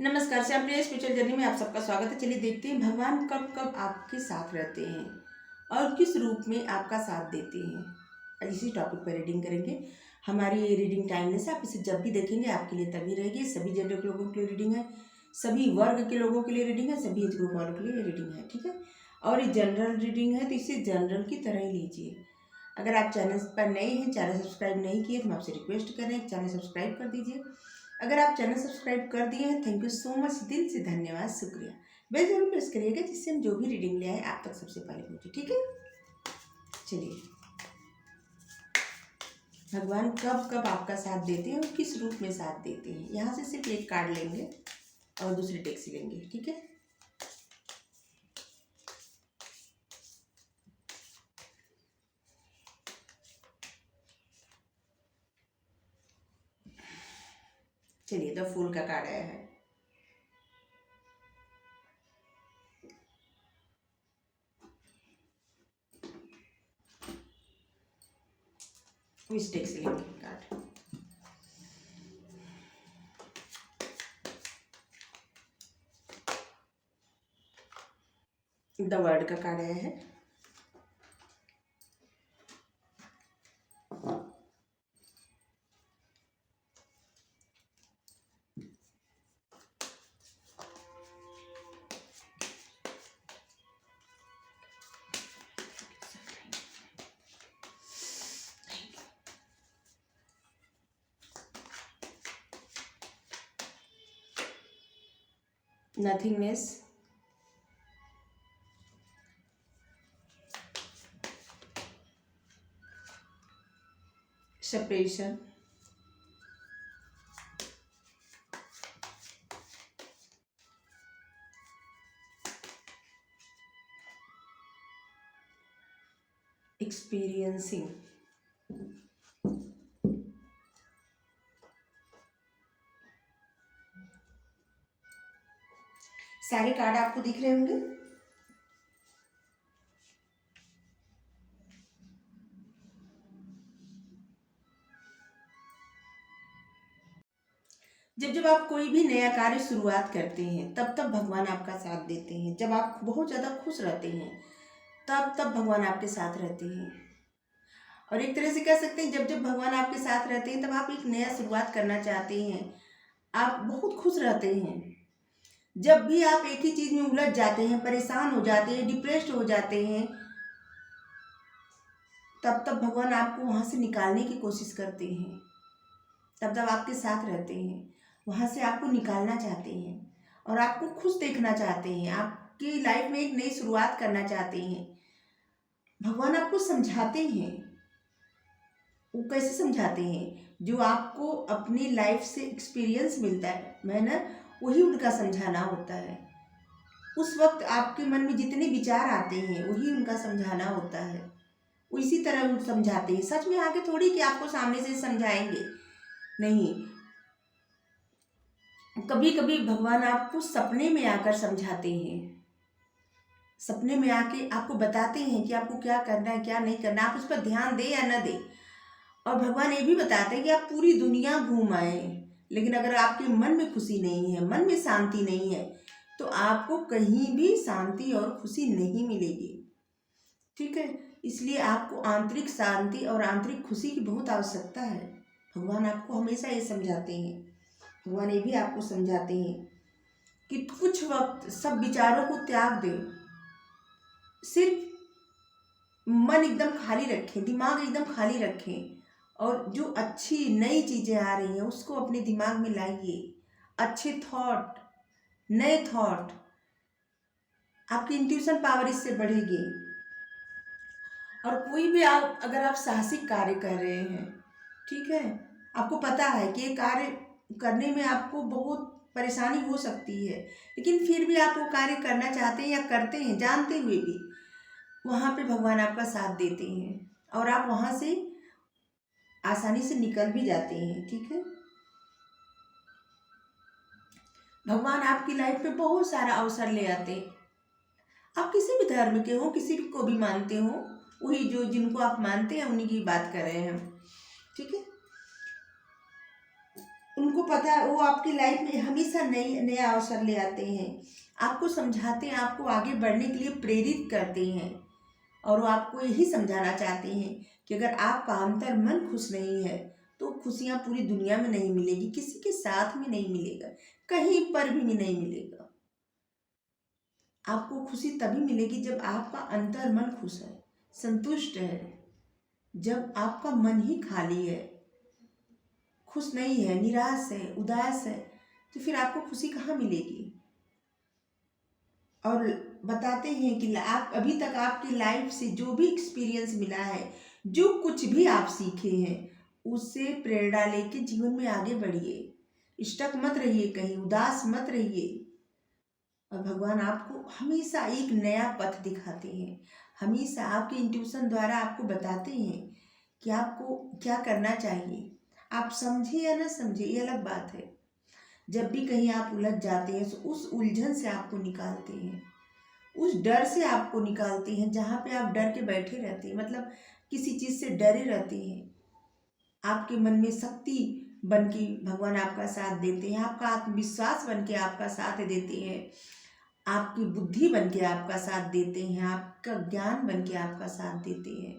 नमस्कार, श्यामप्रिया spiritual journey में आप सबका स्वागत है। चलिए देखते हैं भगवान कब कब आपके साथ रहते हैं और किस रूप में आपका साथ देते हैं। इसी टॉपिक पर रीडिंग करेंगे। हमारी ये रीडिंग टाइमलेस है, आप इसे जब भी देखेंगे आपके लिए तभी रहेगी। सभी जेंडर के लोगों के लिए रीडिंग है, सभी वर्ग के लोगों के लिए रीडिंग है, सभी एज ग्रुप वालों के लिए रीडिंग है, ठीक है। और ये जनरल रीडिंग है तो इसे जनरल की तरह ही लीजिए। अगर आप चैनल पर नए हैं, चैनल सब्सक्राइब नहीं किए तो मैं आपसे रिक्वेस्ट कर रहे हैं चैनल सब्सक्राइब कर दीजिए। अगर आप चैनल सब्सक्राइब कर दिए हैं, थैंक यू सो मच, दिल से धन्यवाद, शुक्रिया। बेल जरूर प्रेस करिएगा जिससे हम जो भी रीडिंग ले आए आप तक सबसे पहले पहुंचे, ठीक है। चलिए, भगवान कब कब आपका साथ देते हैं और किस रूप में साथ देते हैं, यहाँ से सिर्फ एक कार्ड लेंगे और दूसरे टेक से लेंगे, ठीक है। चलिए, द फूल का कार्ड आया है। इस टेक से लेंगे कार्ड। द वर्ड का कार्ड आया है। Nothingness, separation, experiencing. सारे कार्ड आपको दिख रहे होंगे। जब जब आप कोई भी नया कार्य शुरुआत करते हैं तब तब भगवान आपका साथ देते हैं। जब आप बहुत ज़्यादा खुश रहते हैं तब तब भगवान आपके साथ रहते हैं। और एक तरह से कह सकते हैं, जब जब भगवान आपके साथ रहते हैं तब आप एक नया शुरुआत करना चाहते हैं, आप बहुत खुश रहते हैं। जब भी आप एक ही चीज़ में उलझ जाते हैं, परेशान हो जाते हैं, डिप्रेस्ड हो जाते हैं, तब तब भगवान आपको वहाँ से निकालने की कोशिश करते हैं। तब तब आपके साथ रहते हैं, वहाँ से आपको निकालना चाहते हैं और आपको खुश देखना चाहते हैं, आपकी लाइफ में एक नई शुरुआत करना चाहते हैं। भगवान आपको समझाते हैं। वो कैसे समझाते हैं? जो आपको अपनी लाइफ से एक्सपीरियंस मिलता है ना, वही उनका समझाना होता है। उस वक्त आपके मन में जितने विचार आते हैं वही उनका समझाना होता है। वो इसी तरह वो समझाते हैं। सच में आके थोड़ी कि आपको सामने से समझाएंगे, नहीं। कभी कभी भगवान आपको सपने में आकर समझाते हैं। सपने में आके आपको बताते हैं कि आपको क्या करना है, क्या नहीं करना, आप उस पर ध्यान दें या न दें। और भगवान ये भी बताते हैं कि आप पूरी दुनिया घूम आए, लेकिन अगर आपके मन में खुशी नहीं है, मन में शांति नहीं है, तो आपको कहीं भी शांति और खुशी नहीं मिलेगी, ठीक है। इसलिए आपको आंतरिक शांति और आंतरिक खुशी की बहुत आवश्यकता है। भगवान आपको हमेशा ये समझाते हैं। भगवान ये भी आपको समझाते हैं कि कुछ वक्त सब विचारों को त्याग दें, सिर्फ मन एकदम खाली रखें, दिमाग एकदम खाली रखें और जो अच्छी नई चीज़ें आ रही हैं उसको अपने दिमाग में लाइए। अच्छे थॉट, नए थॉट, आपकी इंट्यूशन पावर इससे बढ़ेगी। और कोई भी अगर आप साहसिक कार्य कर रहे हैं, ठीक है, आपको पता है कि ये कार्य करने में आपको बहुत परेशानी हो सकती है, लेकिन फिर भी आप वो कार्य करना चाहते हैं या करते हैं जानते हुए भी, वहाँ पे भगवान आपका साथ देते हैं और आप वहाँ से आसानी से निकल भी जाते हैं, ठीक है। भगवान आपकी लाइफ में बहुत सारा अवसर ले आते हैं। आप किसी भी धर्म के हो, किसी भी को भी मानते हो, वही जो जिनको आप मानते हैं उन्हीं की बात कर रहे हैं हम, ठीक है। उनको पता है, वो आपकी लाइफ में हमेशा नया अवसर ले आते हैं, आपको समझाते हैं, आपको आगे बढ़ने के लिए प्रेरित करते हैं। और वो आपको यही समझाना चाहते हैं कि अगर आपका अंतर मन खुश नहीं है तो खुशियाँ पूरी दुनिया में नहीं मिलेगी, किसी के साथ में नहीं मिलेगा, कहीं पर भी नहीं मिलेगा। आपको खुशी तभी मिलेगी जब आपका अंतर मन खुश है, संतुष्ट है। जब आपका मन ही खाली है, खुश नहीं है, निराश है, उदास है, तो फिर आपको खुशी कहाँ मिलेगी। और बताते हैं कि आप अभी तक आपकी लाइफ से जो भी एक्सपीरियंस मिला है, जो कुछ भी आप सीखे हैं, उससे प्रेरणा लेके जीवन में आगे बढ़िए। स्टक मत रहिए, कहीं उदास मत रहिए। और भगवान आपको हमेशा एक नया पथ दिखाते हैं, हमेशा आपके इंट्यूशन द्वारा आपको बताते हैं कि आपको क्या करना चाहिए। आप समझे या ना समझे ये अलग बात है। जब भी कहीं आप उलझ जाते हैं तो उस उलझन से आपको निकालते हैं, उस डर से आपको निकालते हैं जहाँ पे आप डर के बैठे रहते हैं, मतलब किसी चीज़ से डरे रहते हैं। आपके मन में शक्ति बन के भगवान आपका साथ देते हैं, आपका आत्मविश्वास बन के आपका साथ देते हैं, आपकी बुद्धि बन के आपका साथ देते हैं, आपका ज्ञान बन के आपका साथ देते हैं।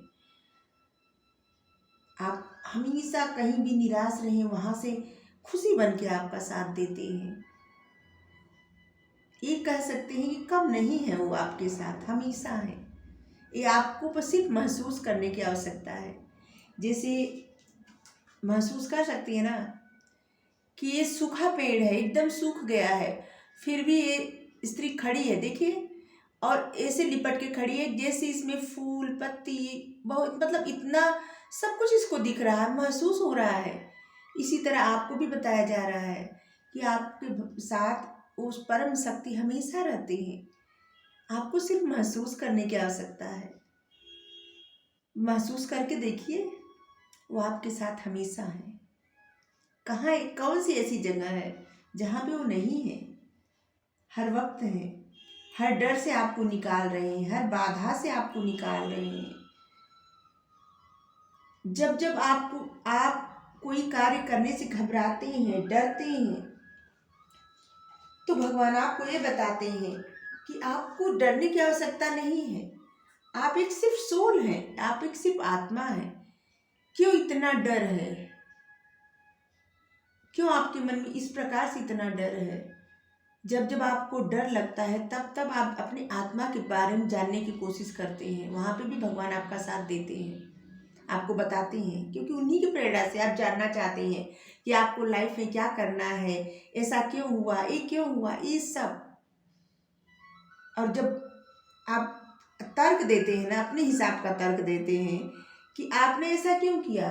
आप हमेशा कहीं भी निराश रहें, वहाँ से खुशी बन के आपका साथ देते हैं। ये कह सकते हैं कि कम नहीं है, वो आपके साथ हमेशा है। ये आपको बस सिर्फ महसूस करने की आवश्यकता है। जैसे महसूस कर सकती है ना कि ये सूखा पेड़ है, एकदम सूख गया है, फिर भी ये स्त्री खड़ी है, देखिए, और ऐसे लिपट के खड़ी है जैसे इसमें फूल पत्ती बहुत, मतलब इतना सब कुछ इसको दिख रहा है, महसूस हो रहा है। इसी तरह आपको भी बताया जा रहा है कि आपके साथ उस परम शक्ति हमेशा रहते हैं। आपको सिर्फ महसूस करने की आवश्यकता है। महसूस करके देखिए, वो आपके साथ हमेशा है। कहाँ, कौन सी ऐसी जगह है जहाँ पे वो नहीं है? हर वक्त है, हर डर से आपको निकाल रहे हैं, हर बाधा से आपको निकाल रहे हैं। जब जब आप कोई कार्य करने से घबराते हैं, डरते हैं, तो भगवान आपको ये बताते हैं कि आपको डरने की आवश्यकता नहीं है। आप एक सिर्फ सोल हैं, आप एक सिर्फ आत्मा हैं। क्यों इतना डर है? क्यों आपके मन में इस प्रकार से इतना डर है? जब जब आपको डर लगता है तब तब आप अपने आत्मा के बारे में जानने की कोशिश करते हैं। वहाँ पे भी भगवान आपका साथ देते हैं, आपको बताते हैं, क्योंकि उन्हीं की प्रेरणा से आप जानना चाहते हैं कि आपको लाइफ में क्या करना है, ऐसा क्यों हुआ, ये क्यों हुआ, ये सब। और जब आप तर्क देते हैं ना, अपने हिसाब का तर्क देते हैं कि आपने ऐसा क्यों किया,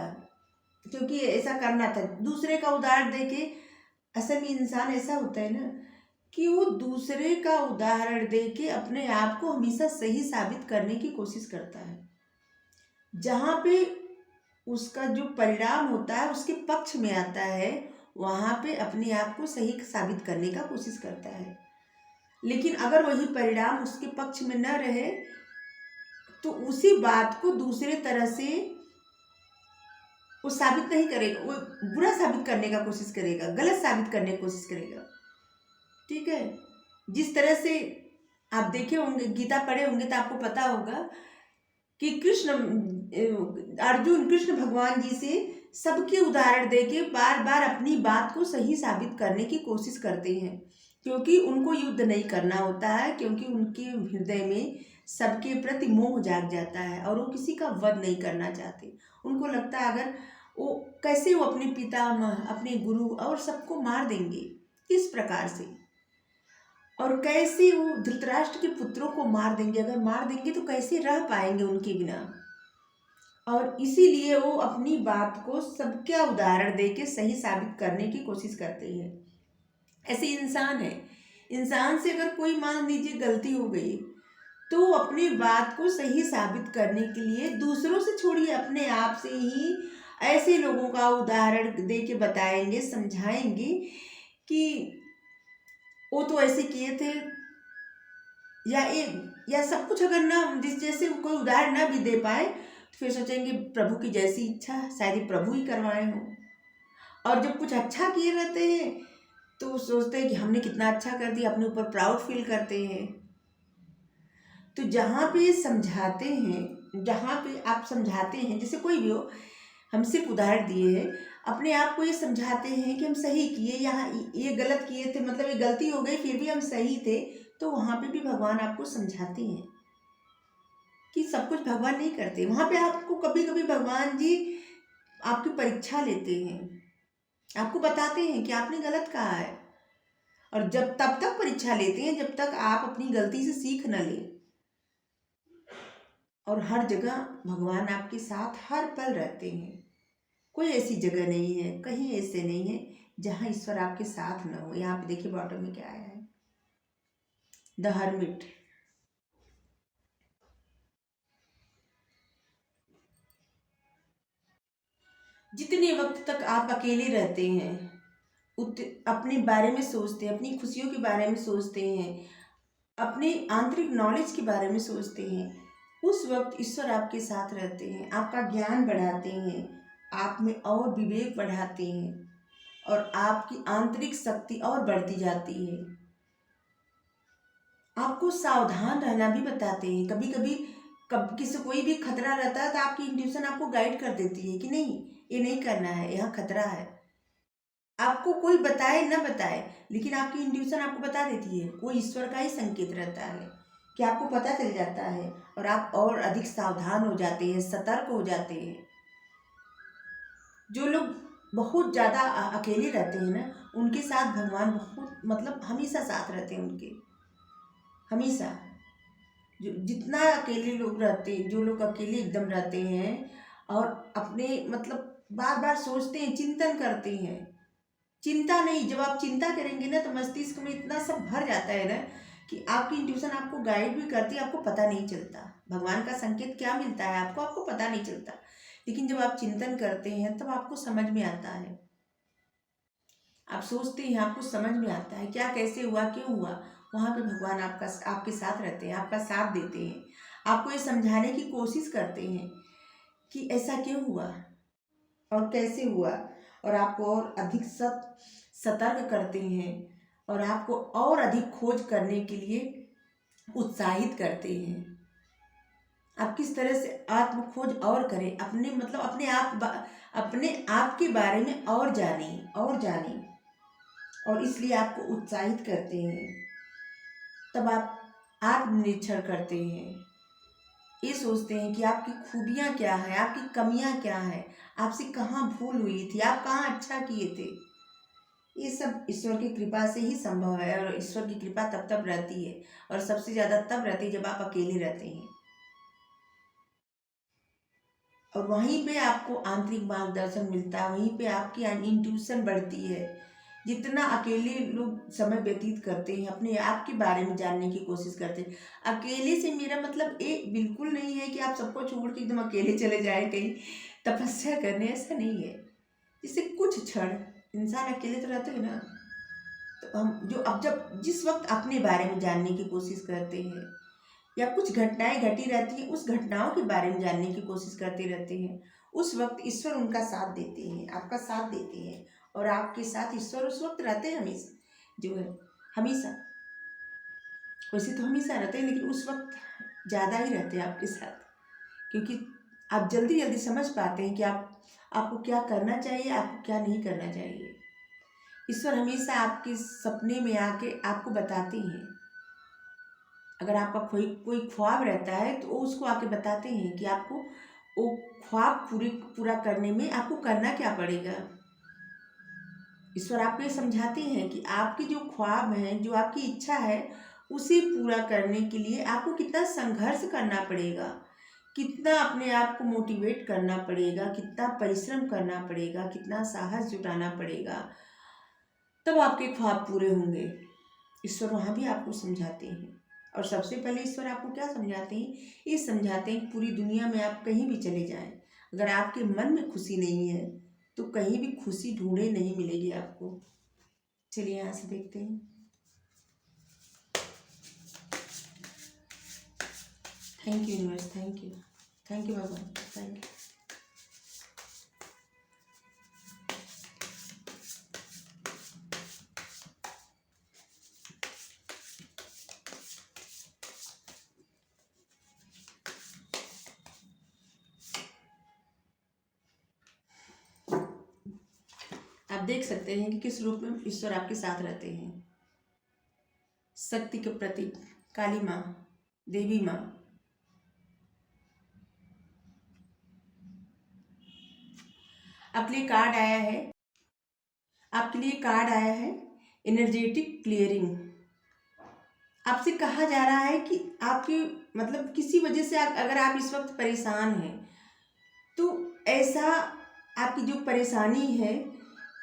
क्योंकि ऐसा करना था, दूसरे का उदाहरण देके, असल में इंसान ऐसा होता है ना कि वो दूसरे का उदाहरण देके अपने आप को हमेशा सही साबित करने की कोशिश करता है। जहाँ पे उसका जो परिणाम होता है उसके पक्ष में आता है, वहाँ पे अपने आप को सही साबित करने का कोशिश करता है। लेकिन अगर वही परिणाम उसके पक्ष में न रहे तो उसी बात को दूसरे तरह से वो साबित नहीं करेगा, वो बुरा साबित करने का कोशिश करेगा, गलत साबित करने की कोशिश करेगा। ठीक है, जिस तरह से आप देखे होंगे, गीता पढ़े होंगे तो आपको पता होगा कि अर्जुन कृष्ण भगवान जी से सबके उदाहरण देके बार बार अपनी बात को सही साबित करने की कोशिश करते हैं, क्योंकि उनको युद्ध नहीं करना होता है, क्योंकि उनके हृदय में सबके प्रति मोह जाग जाता है और वो किसी का वध नहीं करना चाहते। उनको लगता है अगर वो कैसे वो अपने पितामह, अपने गुरु और सबको मार देंगे, किस प्रकार से, और कैसे वो धृतराष्ट्र के पुत्रों को मार देंगे, अगर मार देंगे तो कैसे रह पाएंगे उनके बिना। और इसीलिए वो अपनी बात को सबका उदाहरण देके सही साबित करने की कोशिश करते हैं। ऐसे इंसान है, इंसान से अगर कोई मान लीजिए गलती हो गई तो वो अपनी बात को सही साबित करने के लिए दूसरों से छोड़िए, अपने आप से ही ऐसे लोगों का उदाहरण दे के बताएंगे, समझाएंगे कि वो तो ऐसे किए थे, या सब कुछ अगर ना जैसे कोई उदाहरण ना भी दे पाए तो फिर सोचेंगे प्रभु की जैसी इच्छा, शायद ही प्रभु ही करवाए हों। और जब कुछ अच्छा किए रहते हैं तो सोचते हैं कि हमने कितना अच्छा कर दिया, अपने ऊपर प्राउड फील करते हैं। तो जहाँ पे समझाते हैं, जहाँ पे आप समझाते हैं, जैसे कोई भी हो, हम सिर्फ उदाहरण दिए हैं, अपने आप को ये समझाते हैं कि हम सही किए, यहाँ ये गलत किए थे, मतलब ये गलती हो गई फिर भी हम सही थे, तो वहाँ पे भी भगवान आपको समझाते हैं कि सब कुछ भगवान नहीं करते। वहाँ पे आपको कभी कभी भगवान जी आपकी परीक्षा लेते हैं, आपको बताते हैं कि आपने गलत कहा है, और जब तब तक परीक्षा लेते हैं जब तक आप अपनी गलती से सीख न लें। और हर जगह भगवान आपके साथ हर पल रहते हैं। कोई ऐसी जगह नहीं है, कहीं ऐसे नहीं है जहाँ ईश्वर आपके साथ न हो। यहाँ पे देखिए बॉटम में क्या आया है, द हर्मिट। जितने वक्त तक आप अकेले रहते हैं अपने बारे में सोचते हैं, अपनी खुशियों के बारे में सोचते हैं, अपने आंतरिक नॉलेज के बारे में सोचते हैं, उस वक्त ईश्वर आपके साथ रहते हैं, आपका ज्ञान बढ़ाते हैं, आप में और विवेक बढ़ाते हैं, और आपकी आंतरिक शक्ति और बढ़ती जाती है। आपको सावधान रहना भी बताते हैं। कभी कभी किसी कोई भी खतरा रहता है तो आपकी इंट्यूशन आपको गाइड कर देती है कि नहीं, ये नहीं करना है, यहाँ खतरा है। आपको कोई बताए ना बताए, लेकिन आपकी इंट्यूशन आपको बता देती है। वो ईश्वर का ही संकेत रहता है कि आपको पता चल जाता है, और आप और अधिक सावधान हो जाते हैं, सतर्क हो जाते हैं। जो लोग बहुत ज़्यादा अकेले रहते हैं ना, उनके साथ भगवान बहुत, मतलब हमेशा साथ रहते हैं उनके, हमेशा। जो जितना अकेले लोग रहते हैं, जो लोग अकेले एकदम रहते हैं और अपने मतलब बार बार सोचते हैं, चिंतन करते हैं, चिंता नहीं, जब आप चिंता करेंगे ना तो मस्तिष्क में इतना सब भर जाता है ना कि आपकी इंट्यूशन आपको गाइड भी करती है, आपको पता नहीं चलता भगवान का संकेत क्या मिलता है आपको, आपको पता नहीं चलता। लेकिन जब आप चिंतन करते हैं तब आपको समझ में आता है, आप सोचते हैं, आपको समझ में आता है क्या कैसे हुआ, क्यों हुआ। वहाँ पे भगवान आपके साथ रहते हैं, आपका साथ देते हैं, आपको ये समझाने की कोशिश करते हैं कि ऐसा क्यों हुआ और कैसे हुआ, और आपको और अधिक सतर्क करते हैं, और आपको और अधिक खोज करने के लिए उत्साहित करते हैं। आप किस तरह से आत्म खोज और करें, अपने मतलब अपने आप के बारे में और जानें, और इसलिए आपको उत्साहित करते हैं। तब आप आत्मनिरीक्षण करते हैं, ये सोचते हैं कि आपकी खूबियाँ क्या है, आपकी कमियाँ क्या है, आपसे कहाँ भूल हुई थी, आप कहाँ अच्छा किए थे। ये सब ईश्वर की कृपा से ही संभव है, और ईश्वर की कृपा तब रहती है, और सबसे ज़्यादा तब रहती है जब आप अकेले रहते हैं। और वहीं पे आपको आंतरिक मार्गदर्शन मिलता है, वहीं पे आपकी इंट्यूशन बढ़ती है। जितना अकेले लोग समय व्यतीत करते हैं, अपने आप के बारे में जानने की कोशिश करते हैं। अकेले से मेरा मतलब ये बिल्कुल नहीं है कि आप सबको छोड़ के एकदम अकेले चले जाए कहीं तपस्या करने, ऐसा नहीं है। जैसे कुछ क्षण इंसान अकेले तो रहते हैं ना, तो हम जब जिस वक्त अपने बारे में जानने की कोशिश करते हैं, या कुछ घटनाएं घटी रहती हैं, उस घटनाओं के बारे में जानने की कोशिश करते रहते हैं, उस वक्त ईश्वर उनका साथ देते हैं, आपका साथ देते हैं, और आपके साथ ईश्वर उस वक्त रहते हैं हमेशा, जो है हमेशा। वैसे तो हमेशा रहते हैं, लेकिन उस वक्त ज़्यादा ही रहते हैं आपके साथ, क्योंकि आप जल्दी जल्दी समझ पाते हैं कि आपको क्या करना चाहिए, आपको क्या नहीं करना चाहिए। ईश्वर हमेशा आपके सपने में आके आपको बताते हैं। अगर आपका कोई कोई ख्वाब रहता है तो वो उसको आके बताते हैं कि आपको वो ख्वाब पूरा करने में आपको करना क्या पड़ेगा। ईश्वर आपको ये समझाते हैं कि आपकी जो ख्वाब है, जो आपकी इच्छा है, उसे पूरा करने के लिए आपको कितना संघर्ष करना पड़ेगा, कितना अपने आप को मोटिवेट करना पड़ेगा, कितना परिश्रम करना पड़ेगा, कितना साहस जुटाना पड़ेगा, तब आपके ख्वाब पूरे होंगे। ईश्वर वहाँ भी आपको समझाते हैं। और सबसे पहले ईश्वर आपको क्या समझाते हैं, ये समझाते हैं कि पूरी दुनिया में आप कहीं भी चले जाएं, अगर आपके मन में खुशी नहीं है तो कहीं भी खुशी ढूंढे नहीं मिलेगी आपको। चलिए यहाँ से देखते हैं। Thank you universe, thank you भगवान, थैंक यू। आप देख सकते हैं कि किस रूप में ईश्वर आपके साथ रहते हैं। शक्ति के प्रतीक काली माँ, देवी माँ। आपके लिए कार्ड आया है, आपके लिए कार्ड आया है एनर्जेटिक क्लियरिंग। आपसे कहा जा रहा है कि आपके मतलब किसी वजह से अगर आप इस वक्त परेशान हैं तो ऐसा आपकी जो परेशानी है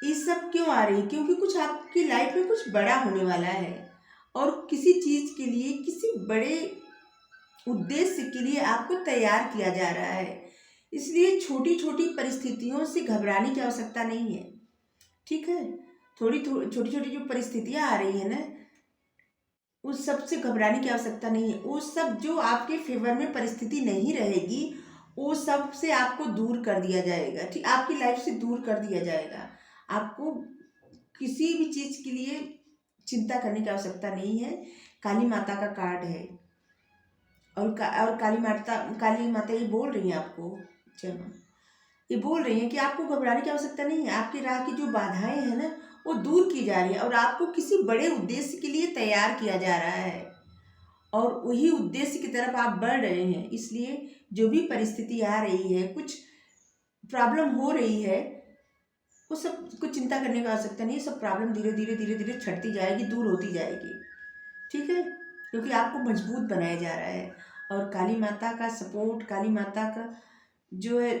ये सब क्यों आ रही है, क्योंकि कुछ आपकी लाइफ में कुछ बड़ा होने वाला है और किसी चीज़ के लिए, किसी बड़े उद्देश्य के लिए आपको तैयार किया जा रहा है। इसलिए छोटी छोटी परिस्थितियों से घबराने की आवश्यकता नहीं है, ठीक है। छोटी छोटी जो परिस्थितियां आ रही है ना, उस सब से घबराने की आवश्यकता नहीं है। वो सब जो आपके फेवर में परिस्थिति नहीं रहेगी वो सब से आपको दूर कर दिया जाएगा, ठीक, आपकी लाइफ से दूर कर दिया जाएगा। आपको किसी भी चीज़ के लिए चिंता करने की आवश्यकता नहीं है। काली माता का कार्ड है और काली माता ये बोल रही हैं आपको, चलो ये बोल रही हैं कि आपको घबराने की आवश्यकता नहीं है। आपकी राह की जो बाधाएं हैं ना वो दूर की जा रही है और आपको किसी बड़े उद्देश्य के लिए तैयार किया जा रहा है और वही उद्देश्य की तरफ आप बढ़ रहे हैं। इसलिए जो भी परिस्थिति आ रही है, कुछ प्रॉब्लम हो रही है, वो सब कुछ चिंता करने की आवश्यकता नहीं है। सब प्रॉब्लम धीरे धीरे धीरे धीरे छटती जाएगी, दूर होती जाएगी, ठीक है, क्योंकि आपको मजबूत बनाया जा रहा है। और काली माता का सपोर्ट, काली माता का जो है,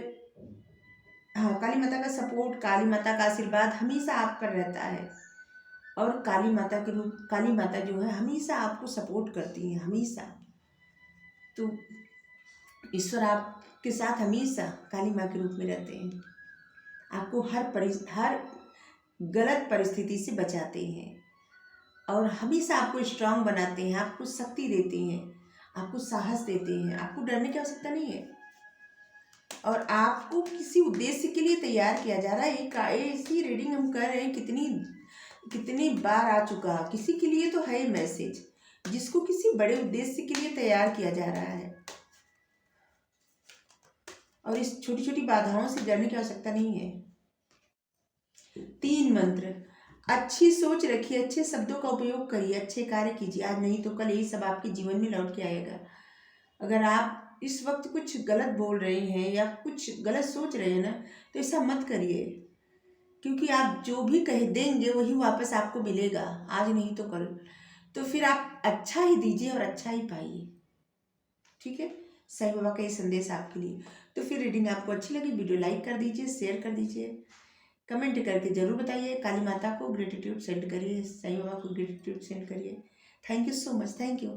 हाँ, काली माता का सपोर्ट, काली माता का आशीर्वाद हमेशा आप पर रहता है। और काली माता के रूप, काली माता जो है हमेशा आपको सपोर्ट करती हैं, हमेशा। तो ईश्वर आपके साथ हमेशा काली माँ के रूप में रहते हैं। आपको हर गलत परिस्थिति से बचाते हैं और हमेशा आपको स्ट्रांग बनाते हैं, आपको शक्ति देते हैं, आपको साहस देते हैं। आपको डरने की आवश्यकता नहीं है और आपको किसी उद्देश्य के लिए तैयार किया जा रहा है। ऐसी रीडिंग हम कर रहे हैं, कितनी बार आ चुका, किसी के लिए तो है मैसेज, जिसको किसी बड़े उद्देश्य के लिए तैयार किया जा रहा है। और इस छोटी छोटी बाधाओं से डरने की आवश्यकता नहीं है। 3 मंत्र, अच्छी सोच रखिए, अच्छे शब्दों का उपयोग करिए, अच्छे कार्य कीजिए। आज नहीं तो कल यही सब आपके जीवन में लौट के आएगा। अगर आप इस वक्त कुछ गलत बोल रहे हैं या कुछ गलत सोच रहे हैं ना, तो ऐसा मत करिए, क्योंकि आप जो भी कह देंगे वही वापस आपको मिलेगा, आज नहीं तो कल। तो फिर आप अच्छा ही दीजिए और अच्छा ही पाइए, ठीक है। साईं बाबा का ये संदेश आपके लिए। तो फिर रीडिंग आपको अच्छी लगी, वीडियो लाइक कर दीजिए, शेयर कर दीजिए, कमेंट करके जरूर बताइए। काली माता को ग्रेटिट्यूड सेंड करिए, साईं बाबा को ग्रेटिट्यूड सेंड करिए। Thank you so much, thank you.